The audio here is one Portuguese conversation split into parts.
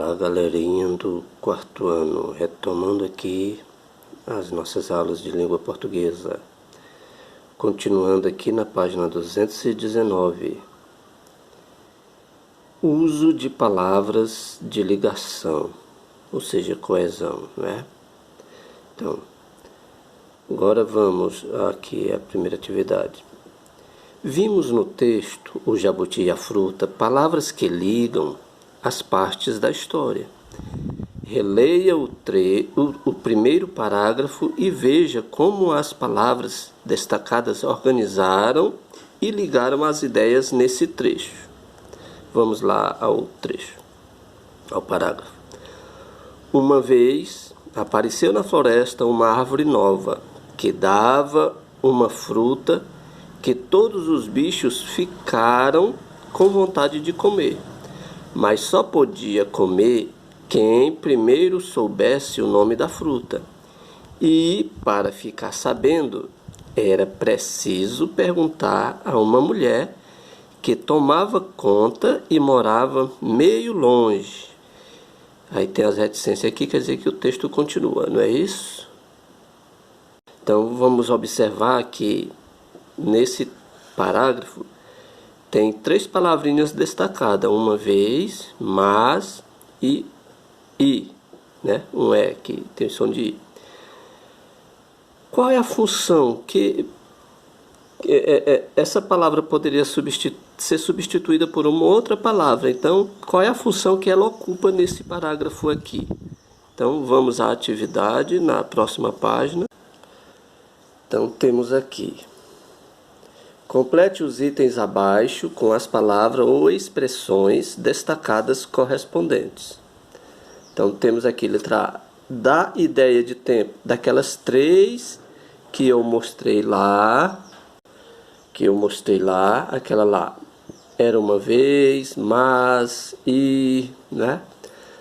Olá, galerinha do quarto ano, retomando aqui as nossas aulas de língua portuguesa, continuando aqui na página 219, uso de palavras de ligação, ou seja, coesão, né? Então, agora vamos aqui à primeira atividade. Vimos no texto, o jabuti e a fruta, palavras que ligam as partes da história. Releia o primeiro parágrafo e veja como as palavras destacadas organizaram e ligaram as ideias nesse trecho. Vamos lá ao trecho, ao parágrafo. Uma vez apareceu na floresta uma árvore nova, que dava uma fruta que todos os bichos ficaram com vontade de comer, mas só podia comer quem primeiro soubesse o nome da fruta. E, para ficar sabendo, era preciso perguntar a uma mulher que tomava conta e morava meio longe. Aí tem as reticências aqui, quer dizer que o texto continua, não é isso? Então vamos observar que nesse parágrafo tem 3 palavrinhas destacadas, uma vez, mas e, né? Um é que tem o som de i. Qual é a função que essa palavra poderia ser substituída por uma outra palavra? Então, qual é a função que ela ocupa nesse parágrafo aqui? Então, vamos à atividade na próxima página. Então, temos aqui: complete os itens abaixo com as palavras ou expressões destacadas correspondentes. Então, temos aqui letra A. Dá ideia de tempo daquelas 3 que eu mostrei lá. Aquela lá era uma vez, mas, e, né?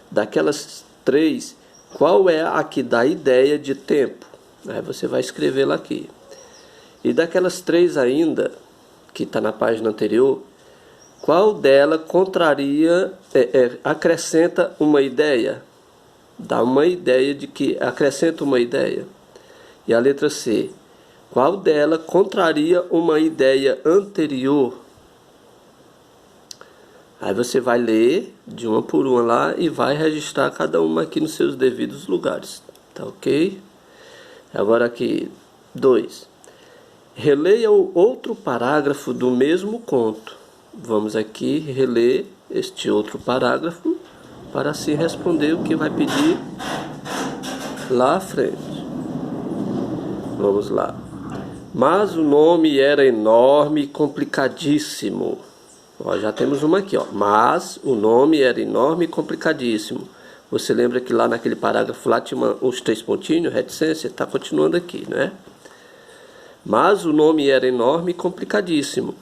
Daquelas 3, qual é a que dá ideia de tempo? Aí você vai escrevê-la aqui. E daquelas 3 ainda, que está na página anterior, qual dela acrescenta uma ideia? Dá uma ideia de que acrescenta uma ideia. E a letra C, qual dela contraria uma ideia anterior? Aí você vai ler de uma por uma lá e vai registrar cada uma aqui nos seus devidos lugares. Tá ok? Agora aqui, 2. Releia o outro parágrafo do mesmo conto. Vamos aqui reler este outro parágrafo para assim responder o que vai pedir lá à frente. Vamos lá. Mas o nome era enorme e complicadíssimo. Ó, já temos uma aqui, ó. Mas o nome era enorme e complicadíssimo. Você lembra que lá naquele parágrafo lá tinha os 3 pontinhos, reticência? Está continuando aqui, né? Mas o nome era enorme e complicadíssimo.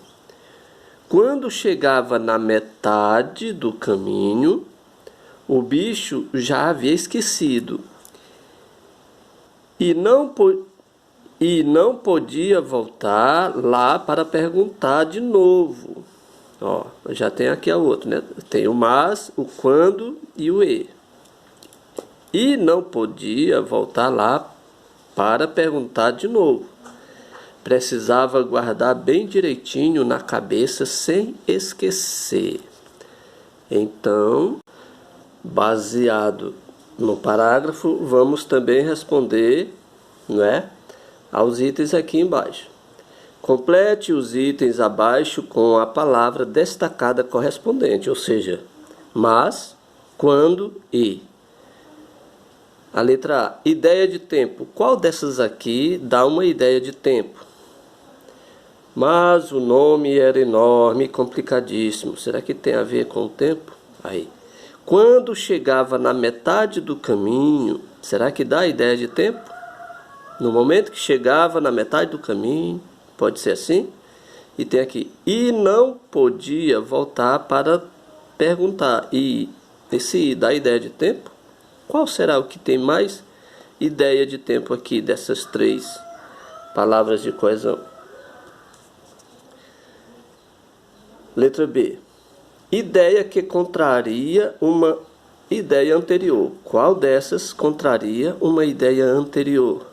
Quando chegava na metade do caminho, o bicho já havia esquecido e não podia voltar lá para perguntar de novo. Ó, já tem aqui a outra, né? Tem o mas, o quando e o e. E não podia voltar lá para perguntar de novo. Precisava guardar bem direitinho na cabeça sem esquecer. Então, baseado no parágrafo, vamos também responder, né, aos itens aqui embaixo. Complete os itens abaixo com a palavra destacada correspondente, ou seja, mas, quando e. A letra A, ideia de tempo. Qual dessas aqui dá uma ideia de tempo? Mas o nome era enorme e complicadíssimo. Será que tem a ver com o tempo? Aí. Quando chegava na metade do caminho, será que dá a ideia de tempo? No momento que chegava na metade do caminho, pode ser assim? E tem aqui, e não podia voltar para perguntar. E esse dá ideia de tempo? Qual será o que tem mais ideia de tempo aqui dessas 3 palavras de coesão? Letra B. Ideia que contraria uma ideia anterior. Qual dessas contraria uma ideia anterior?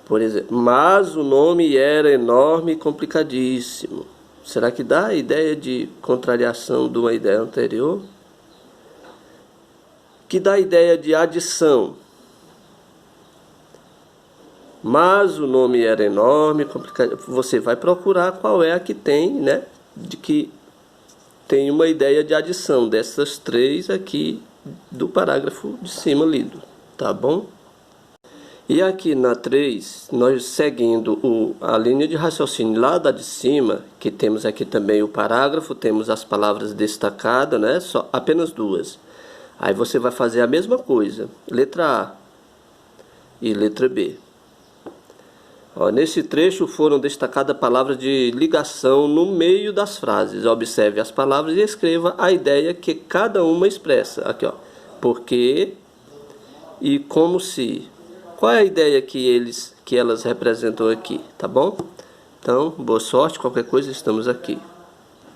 Por exemplo, mas o nome era enorme e complicadíssimo. Será que dá a ideia de contrariação de uma ideia anterior? Que dá a ideia de adição. Mas o nome era enorme, complicado. Você vai procurar qual é a que tem, né? De que tem uma ideia de adição dessas três aqui do parágrafo de cima lido, tá bom? E aqui na 3, nós seguindo a linha de raciocínio lá da de cima, que temos aqui também o parágrafo, temos as palavras destacadas, né? Só apenas duas. Aí você vai fazer a mesma coisa, letra A e letra B. Ó, nesse trecho foram destacadas palavras de ligação no meio das frases. Observe as palavras e escreva a ideia que cada uma expressa. Aqui, ó. Porque e como se. Qual é a ideia que elas representam aqui, tá bom? Então, boa sorte, qualquer coisa estamos aqui.